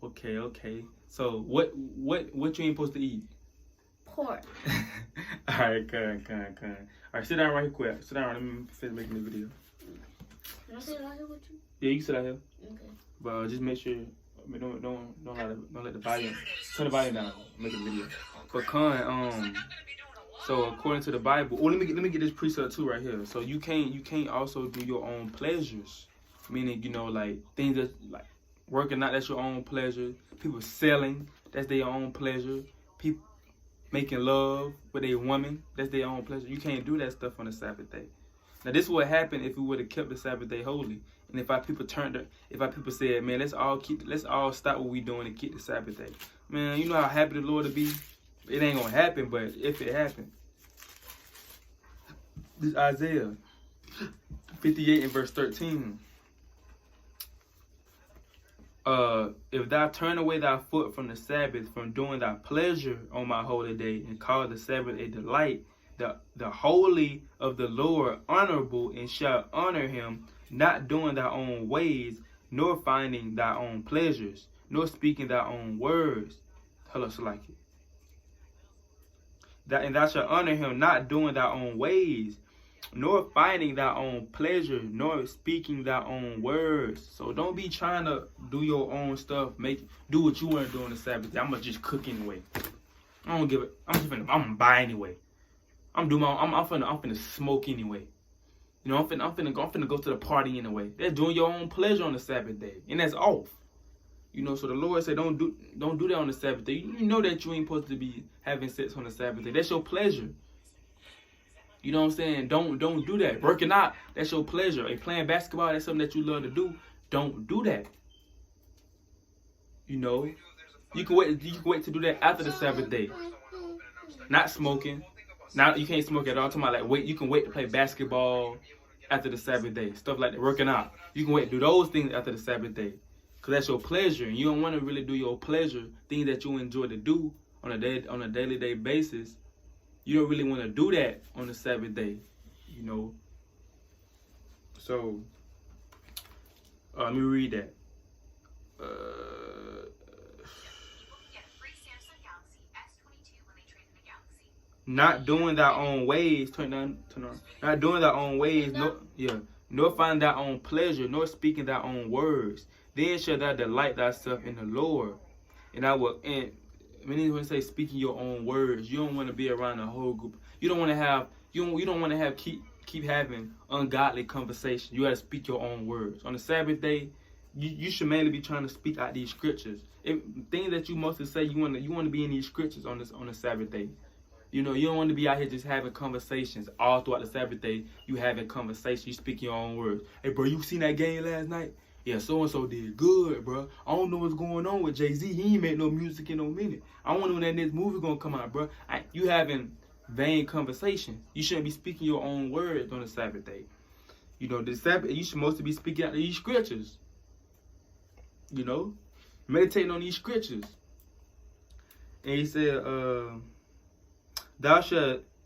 Okay. So what you ain't supposed to eat? Pork. All right, come. All right, sit down right here quick. Sit down. Let me finish making the video. Can I sit out here with you? Yeah, you can sit out here. Okay. But just make sure, don't let the volume, turn the volume down. Make a video. But so according to the Bible, let me get this precept too right here. So you can't also do your own pleasures, meaning, you know, like things that like working out, that's your own pleasure. People selling, that's their own pleasure. People making love with a woman, that's their own pleasure. You can't do that stuff on the Sabbath day. Now this would happen if we would have kept the Sabbath day holy, And if our people said, man, let's all stop what we doing and keep the Sabbath day. Man, you know how happy the Lord will be? It ain't gonna happen, but if it happened. This Isaiah 58 and verse 13. If thou turn away thy foot from the Sabbath, from doing thy pleasure on my holy day, and call the Sabbath a delight, the holy of the Lord honorable, and shall honor him, not doing thy own ways, nor finding thy own pleasures, nor speaking thy own words. Hello, Salaki. And thou shalt honor him, not doing thy own ways, nor finding thy own pleasure, nor speaking thy own words. So don't be trying to do your own stuff. Do what you want to do on the Sabbath day. I'm gonna just cook anyway. I don't give it. I'm gonna buy anyway. I'm finna smoke anyway. You know, I'm finna go to the party anyway. That's doing your own pleasure on the Sabbath day, and that's off. You know, so the Lord said, don't do that on the Sabbath day. You know that you ain't supposed to be having sex on the Sabbath day. That's your pleasure. You know what I'm saying? Don't do that. Working out, that's your pleasure. Hey, playing basketball, that's something that you love to do. Don't do that. You know, you can wait to do that after the Sabbath day. Not smoking. Now you can't smoke at all. I'm talking about you can wait to play basketball after the Sabbath day. Stuff like that. Working out. You can wait to do those things after the Sabbath day. Because that's your pleasure. And you don't want to really do your pleasure, things that you enjoy to do on a daily basis. You don't really want to do that on the Sabbath day, you know. So, let me read that. Not doing thy own ways, turn on. Not doing thy own ways, nor find thy own pleasure, nor speaking thy own words. Then shall thou delight thyself in the Lord, and I will. And many when say speaking your own words, you don't want to be around a whole group. You don't want to have. You don't want to have keep having ungodly conversation. You got to speak your own words on the Sabbath day. You should mainly be trying to speak out these scriptures. Things that you mostly say, you want to be in these scriptures on the Sabbath day. You know, you don't want to be out here just having conversations all throughout the Sabbath day. You having conversations, you speak your own words. Hey, bro, you seen that game last night? Yeah, so-and-so did good, bro. I don't know what's going on with Jay-Z. He ain't made no music in no minute. I wonder when that next movie gonna come out, bro. You having vain conversation. You shouldn't be speaking your own words on the Sabbath day. You know, the Sabbath, you should mostly be speaking out of these scriptures. You know, meditating on these scriptures. And he said,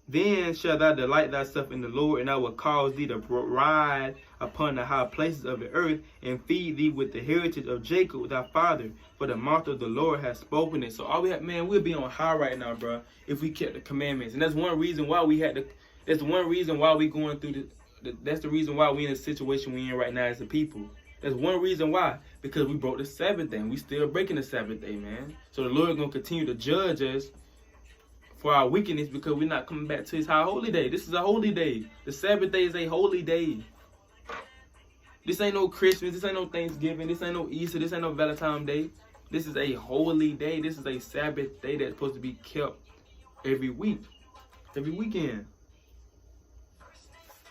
then shalt thou delight thyself in the Lord, and I will cause thee to ride upon the high places of the earth, and feed thee with the heritage of Jacob thy father, for the mouth of the Lord has spoken it. So we'll be on high right now, bro, if we kept the commandments. And that's one reason why we that's one reason why we going through that's the reason why we in the situation we in right now as a people. That's one reason why, because we broke the Sabbath day, and we still breaking the Sabbath day, man. So the Lord gonna continue to judge us for our wickedness, because we're not coming back to his high holy day. This is a holy day. The Sabbath day is a holy day. This ain't no Christmas. This ain't no Thanksgiving. This ain't no Easter. This ain't no Valentine's Day. This is a holy day. This is a Sabbath day that's supposed to be kept every week, every weekend.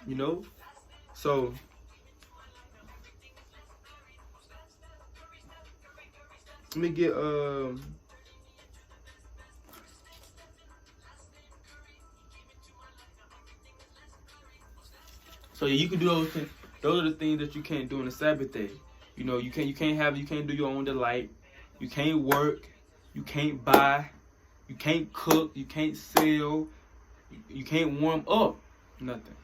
You know? So, let me get, so yeah, you can do those things. Those are the things that you can't do on the Sabbath day. You know, you can't do your own delight. You can't work. You can't buy. You can't cook. You can't sell. You can't warm up. Nothing.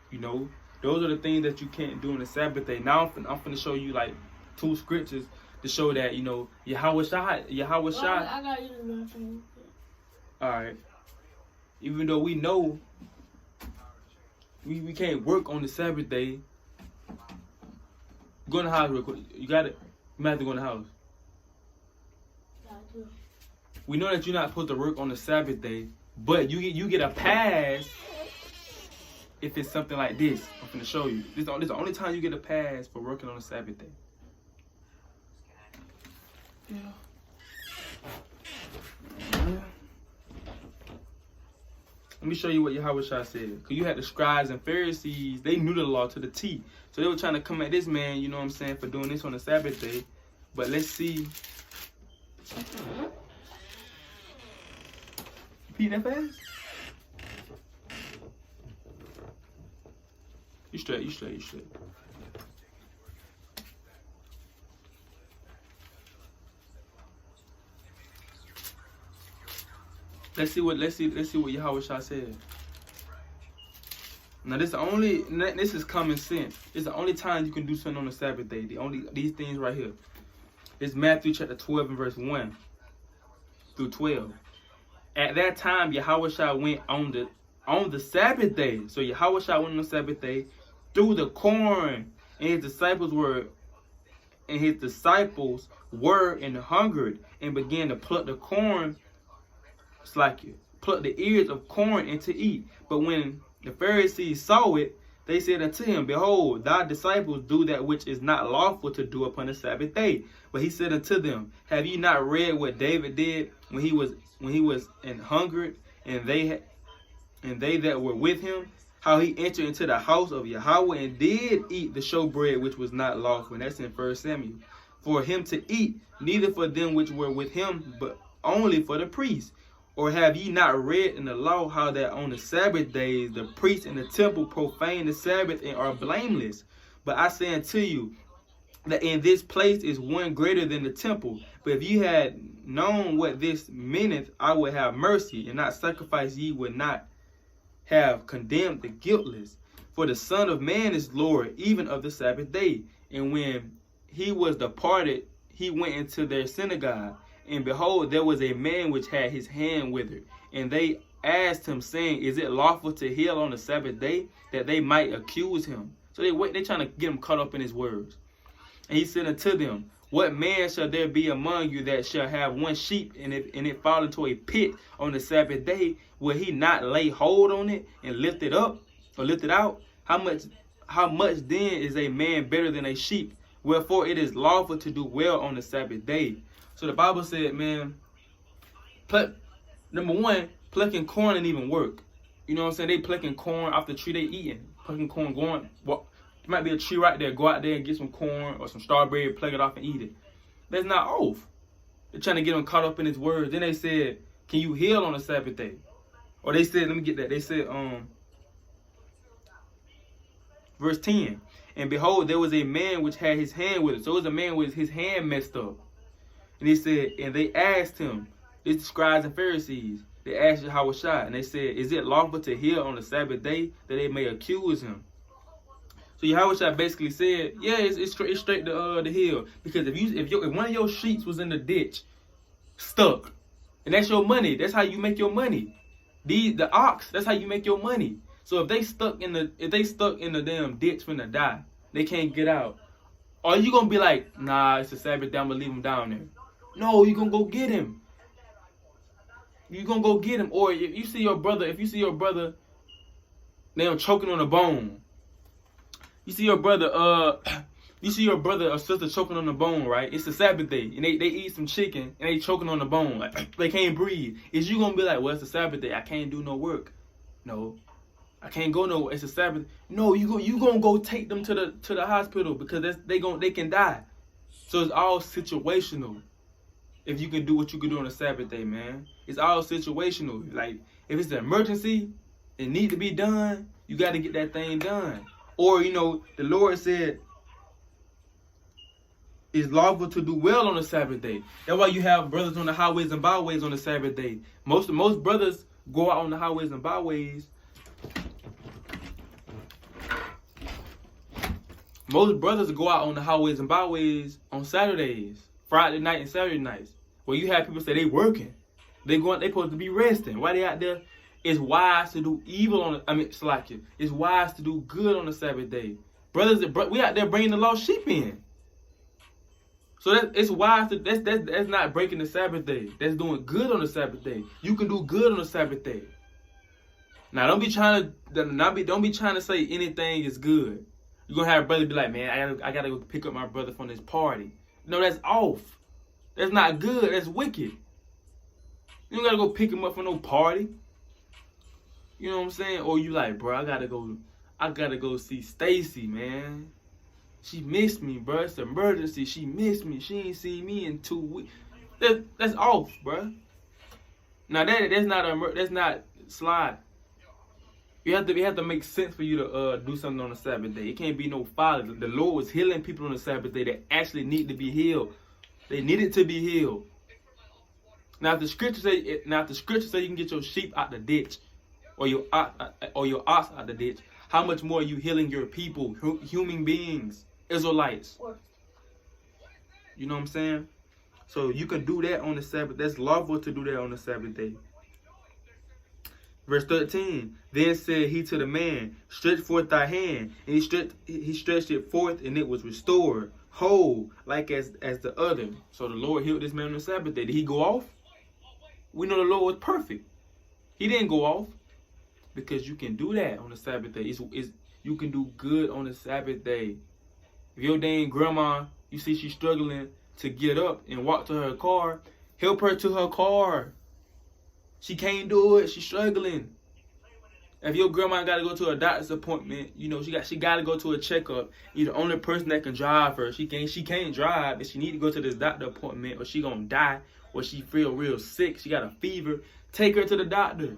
You know, those are the things that you can't do on the Sabbath day. Now I'm finna show you like 2 scriptures to show that, you know, Yahweh Shai. I got you the bathroom. Alright. Even though we know we can't work on the Sabbath day. Go in the house real quick. You got it? You might have to go in the house. We know that you're not supposed to work on the Sabbath day, but you get a pass if it's something like this. I'm going to show you. This is the only time you get a pass for working on the Sabbath day. Yeah. Let me show you what Yahweh Shai said. Because you had the scribes and Pharisees, they knew the law to the T. So they were trying to come at this man, you know what I'm saying, for doing this on the Sabbath day. But let's see. Repeat that fast? You straight. Let's see what Yahweh Shai said. Now this is common sense. It's the only time you can do something on the Sabbath day. These things right here. It's Matthew chapter 12 and verse 1 through 12. At that time Yahweh Shai went on the Sabbath day. So Yahweh Shai went on the Sabbath day through the corn, and his disciples were and hungered, and began to pluck the corn. Pluck the ears of corn and to eat. But when the Pharisees saw it, they said unto him, Behold, thy disciples do that which is not lawful to do upon the Sabbath day. But he said unto them, Have ye not read what David did when he was and hungered, and they that were with him, how he entered into the house of Yahweh and did eat the showbread which was not lawful? And that's in 1 Samuel. For him to eat, neither for them which were with him, but only for the priests. Or have ye not read in the law how that on the Sabbath days the priests in the temple profane the Sabbath and are blameless? But I say unto you that in this place is one greater than the temple. But if you had known what this meaneth, I would have mercy, and not sacrifice, ye would not have condemned the guiltless. For the Son of Man is Lord even of the Sabbath day. And when he was departed, he went into their synagogue. And behold, there was a man which had his hand withered. And they asked him, saying, Is it lawful to heal on the Sabbath day? That they might accuse him. So they trying to get him caught up in his words. And he said unto them, What man shall there be among you that shall have one sheep, and it fall into a pit on the Sabbath day? Will he not lay hold on it and lift it up, or lift it out? How much then is a man better than a sheep? Wherefore it is lawful to do well on the Sabbath day. So the Bible said, man, number one, plucking corn didn't even work. You know what I'm saying? They plucking corn off the tree they eating. Plucking corn, there might be a tree right there. Go out there and get some corn or some strawberry, pluck it off and eat it. That's not oath. They're trying to get him caught up in his words. Then they said, Can you heal on the Sabbath day? Or they said, let me get that. They said, verse 10. And behold, there was a man which had his hand with it. So it was a man with his hand messed up. And he said, and they asked him, it's the scribes and Pharisees. They asked Yahweh Shai, and they said, Is it lawful to heal on the Sabbath day, that they may accuse him? So Yahweh Shai basically said, yeah, it's straight to heal. Because if one of your sheep was in the ditch, stuck, and that's your money, that's how you make your money. The ox, that's how you make your money. So if they stuck in the damn ditch when they die, they can't get out. Are you gonna be like, nah, it's a Sabbath day, I'm gonna leave him down there? No, you gonna go get him. You gonna go get him. Or if you see your brother, they're choking on a bone. You see your brother or sister choking on the bone, right? It's a Sabbath day, and they eat some chicken and they choking on the bone, like they can't breathe. Is you gonna be like, well, it's a Sabbath day, I can't do no work? No, I can't go nowhere. It's a Sabbath. No, you gonna go take them to the hospital because they can die. So it's all situational. If you can do what you can do on a Sabbath day, man, it's all situational. Like if it's an emergency, it need to be done. You got to get that thing done. Or the Lord said it's lawful to do well on the Sabbath day. That's why you have brothers on the highways and byways on the Sabbath day. Most brothers go out on the highways and byways. Most brothers go out on the highways and byways on Saturdays, Friday night and Saturday nights. Well, you have people say they working. They supposed to be resting. Why they out there? It's wise to do evil it's wise to do good on the Sabbath day. Brothers, we out there bringing the lost sheep in. So it's wise to that's not breaking the Sabbath day. That's doing good on the Sabbath day. You can do good on the Sabbath day. Now don't be trying to say anything is good. You're gonna have a brother be like, man, I gotta go pick up my brother from this party. No, that's off. That's not good. That's wicked. You don't gotta go pick him up from no party. You know what I'm saying? Or you like, bro, I gotta go see Stacy, man. She missed me, bro. It's an emergency. She missed me. She ain't seen me in 2 weeks. That's off, bro. Now that's not slide. You have to make sense for you to do something on the Sabbath day. It can't be no folly. The Lord was healing people on the Sabbath day that actually need to be healed. They needed to be healed. Now if the scripture say you can get your sheep out the ditch, or your ox out the ditch, how much more are you healing your people, human beings, Israelites? You know what I'm saying? So you can do that on the Sabbath. That's lawful to do that on the Sabbath day. Verse 13, then said he to the man, stretch forth thy hand. And he stretched it forth, and it was restored, whole, like as the other. So the Lord healed this man on the Sabbath day. Did he go off? We know the Lord was perfect. He didn't go off, because you can do that on the Sabbath day. You can do good on the Sabbath day. If your dang grandma, you see she's struggling to get up and walk to her car, help her to her car. She can't do it. She's struggling. If your grandma got to go to a doctor's appointment, you know, she got to go to a checkup. You're the only person that can drive her. She can't drive, and she need to go to this doctor appointment, or she gonna die, or she feel real sick. She got a fever. Take her to the doctor.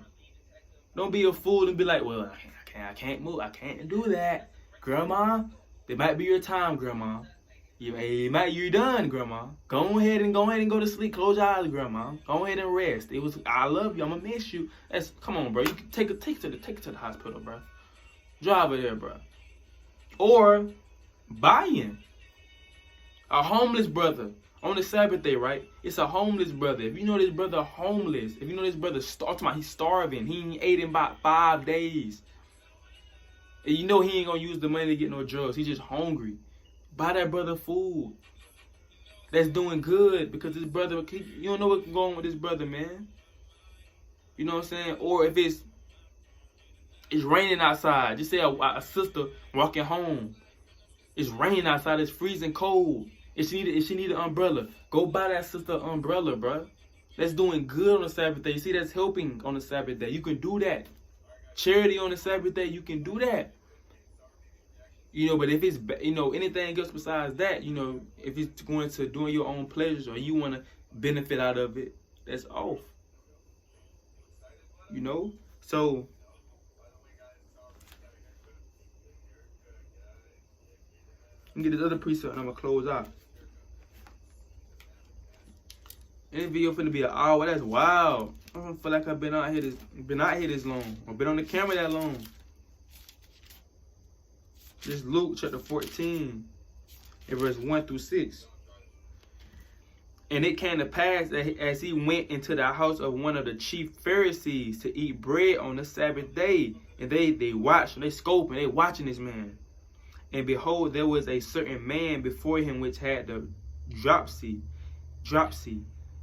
Don't be a fool and be like, well, I can't move. I can't do that, Grandma. It might be your time, Grandma. You're done, Grandma. Go ahead and go to sleep. Close your eyes, Grandma. Go ahead and rest. I love you. I'm gonna miss you. Come on, bro. You can take it to the hospital, bro. Drive her there, bro. Or buying a homeless brother on the Sabbath day, right? It's a homeless brother. If you know this brother homeless, if you know this brother he's starving, he ain't ate in about 5 days, and you know he ain't gonna use the money to get no drugs. He's just hungry. Buy that brother food. That's doing good, because this brother, you don't know what's going on with this brother, man. You know what I'm saying? Or if it's raining outside, just say a sister walking home. It's raining outside. It's freezing cold. If she need an umbrella, go buy that sister an umbrella, bro. That's doing good on the Sabbath day. You see, that's helping on the Sabbath day. You can do that. Charity on the Sabbath day, you can do that. You know, but if it's, you know, anything else besides that, you know, if it's going to doing your own pleasures, or you want to benefit out of it, that's off. You know? So, let me get this other precept and I'm going to close out. This video finna be an hour. That's wild. I don't feel like I've been out here this long, or been on the camera that long. This Luke chapter 14, in verse 1 through 6. And it came to pass that as he went into the house of one of the chief Pharisees to eat bread on the Sabbath day, and they watched, and they scoping, they watching this man. And behold, there was a certain man before him which had the dropsy.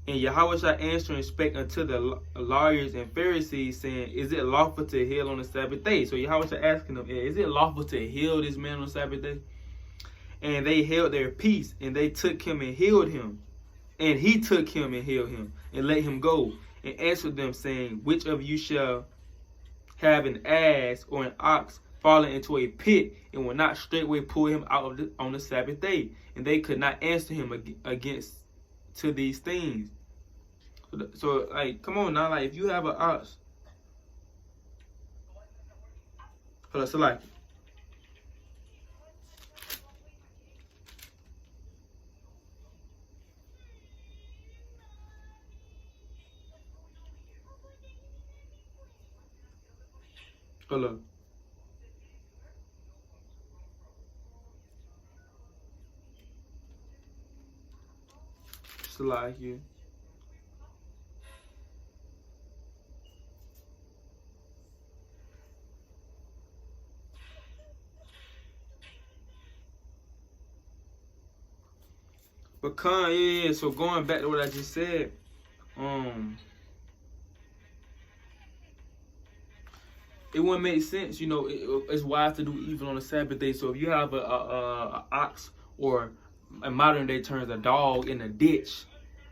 And Yahushua answered and spake unto the lawyers and Pharisees, saying, is it lawful to heal on the Sabbath day? So Yahushua asking them, is it lawful to heal this man on the Sabbath day? And they held their peace, and they took him and healed him. And he took him and healed him, and let him go. And answered them, saying, which of you shall have an ass or an ox falling into a pit, and will not straightway pull him out on the Sabbath day? And they could not answer him against to these things. So like, come on now, like, if you have an ox, hold on, so like, hold on. Slide here. But yeah. So going back to what I just said, it wouldn't make sense. You know, it's wise to do evil on the Sabbath day. So if you have a ox, or in modern day terms, a dog in a ditch,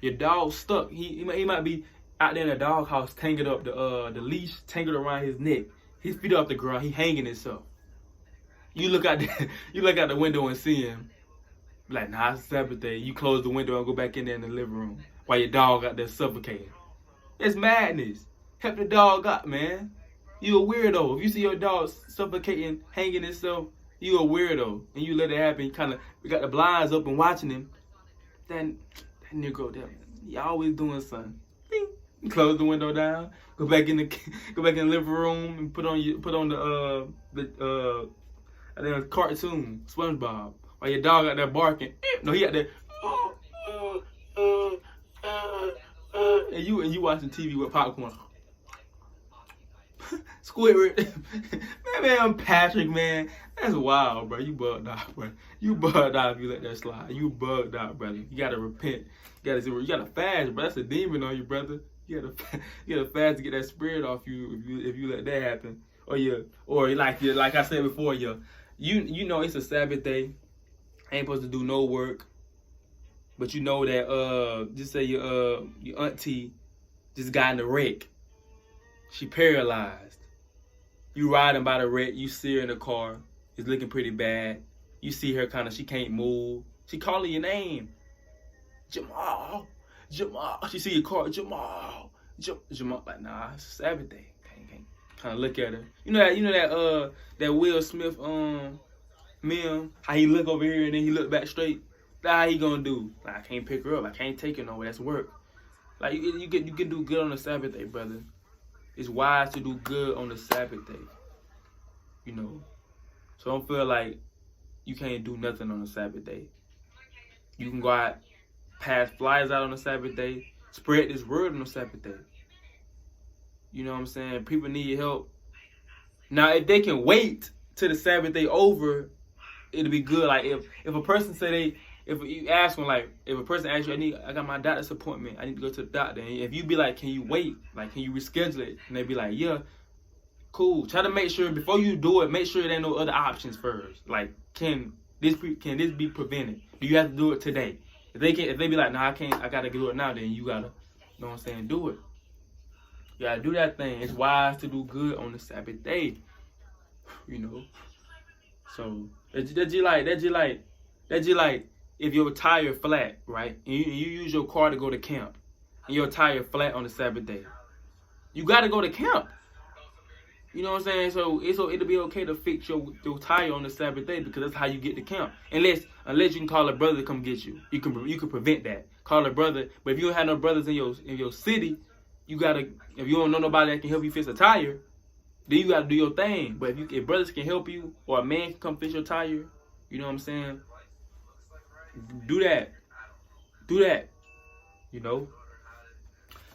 your dog's stuck. He might be out there in the doghouse, tangled up, the leash tangled around his neck. His feet off the ground. He hanging himself. You look out the window and see him. Like, nah, it's Sabbath day. You close the window and go back in there in the living room while your dog out there suffocating. It's madness. Help the dog out, man. You a weirdo. If you see your dog suffocating, hanging himself, you a weirdo. And you let it happen. We got the blinds open watching him. That nigga there, he always doing something. Ding. Close the window down. Go back in the living room and put on the cartoon SpongeBob. While your dog out there barking. No, he out there. And you watching TV with popcorn. Squidward. man, Patrick, man. That's wild, bro. You bugged out, bro. You bugged out if you let that slide. You bugged out, brother. You gotta repent. You gotta fast, bro. That's a demon on you, brother. You gotta fast to get that spirit off you if you let that happen. Or like I said before, you know it's a Sabbath day. Ain't supposed to do no work. But you know that just say your auntie just got in a wreck. She paralyzed. You riding by the wreck, you see her in the car. It's looking pretty bad. You see her she can't move. She calling your name. Jamal. She see your car, Jamal. Jamal, like, nah, it's a Sabbath day. Can't kind of look at her. You know that Will Smith meme, how he look over here and then he look back straight. That's how he gonna do. Like, I can't pick her up. I can't take her nowhere. That's work. Like, you can do good on the Sabbath day, brother. It's wise to do good on the Sabbath day. You know. So don't feel like you can't do nothing on the Sabbath day. You can go out, pass flyers out on the Sabbath day, spread this word on the Sabbath day. You know what I'm saying? People need help. Now, if they can wait till the Sabbath day over, it'll be good. Like, if a person say if you ask them, like, if a person asks you, I got my doctor's appointment, I need to go to the doctor. And if you be like, can you wait? Like, can you reschedule it? And they be like, yeah, cool. Try to make sure, before you do it, make sure there ain't no other options first. Like, can this be prevented? Do you have to do it today? If they be like, nah, I can't, I gotta do it now, then you gotta, you know what I'm saying, do it. You gotta do that thing. It's wise to do good on the Sabbath day. You know? So, that's just like, if your tire flat, right, and you use your car to go to camp, and your tire flat on the Sabbath day, you got to go to camp. You know what I'm saying? So it'll be okay to fix your tire on the Sabbath day because that's how you get to camp. Unless you can call a brother to come get you. You can prevent that. Call a brother. But if you don't have no brothers in your city, if you don't know nobody that can help you fix a tire, then you got to do your thing. But if brothers can help you, or a man can come fix your tire, you know what I'm saying? Do that. You know?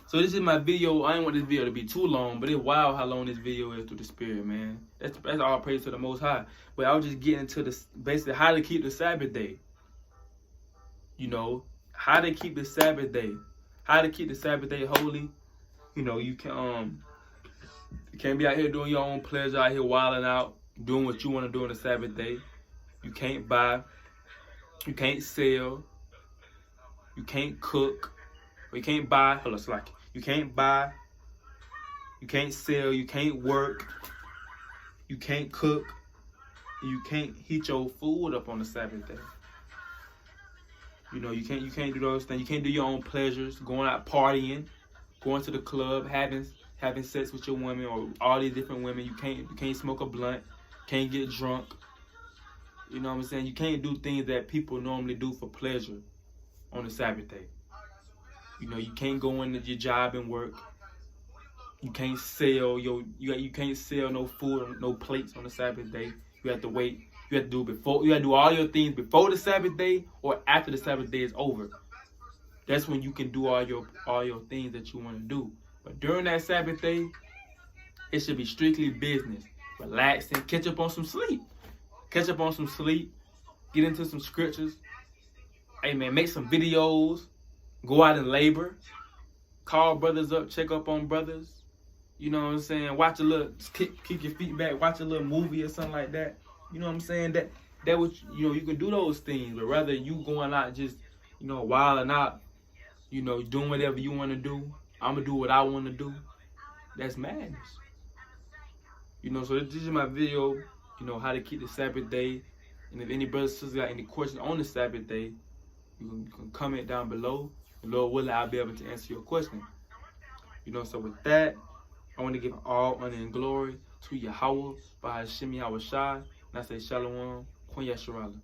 So this is my video. I didn't want this video to be too long, but it's wild how long this video is through the Spirit, man. That's all praise to the Most High. But I was just getting into basically how to keep the Sabbath day. You know, how to keep the Sabbath day. How to keep the Sabbath day holy. You know, you can't be out here doing your own pleasure, out here wilding out, doing what you want to do on the Sabbath day. You can't buy. You can't sell. You can't cook. You can't buy. Hold on, Slack. You can't buy. You can't sell. You can't work. You can't cook. You can't heat your food up on the Sabbath day. You know, you can't do those things. You can't do your own pleasures, going out partying, going to the club, having sex with your woman or all these different women. You can't smoke a blunt. Can't get drunk. You know what I'm saying? You can't do things that people normally do for pleasure on the Sabbath day. You know, you can't go into your job and work. You can't sell you can't sell no food, no plates on the Sabbath day. You have to wait. You have to do all your things before the Sabbath day or after the Sabbath day is over. That's when you can do all your things that you want to do. But during that Sabbath day, it should be strictly business. Relaxing, catch up on some sleep. Get into some scriptures. Hey man, make some videos. Go out and labor. Call brothers up, check up on brothers. You know what I'm saying? Watch a little, keep your feet back, watch a little movie or something like that. You know what I'm saying? That what you can do those things, but rather you going out just, wilding out, doing whatever you want to do. I'm gonna do what I want to do. That's madness. You know, so this is my video, you know, how to keep the Sabbath day. And if any brothers and sisters got any questions on the Sabbath day, you can comment down below. And Lord willing, I'll be able to answer your question. You know, so with that, I want to give all honor and glory to Yahweh, by Hashem Yahweh Shai. And I say Shalom, Kwan Yasharala.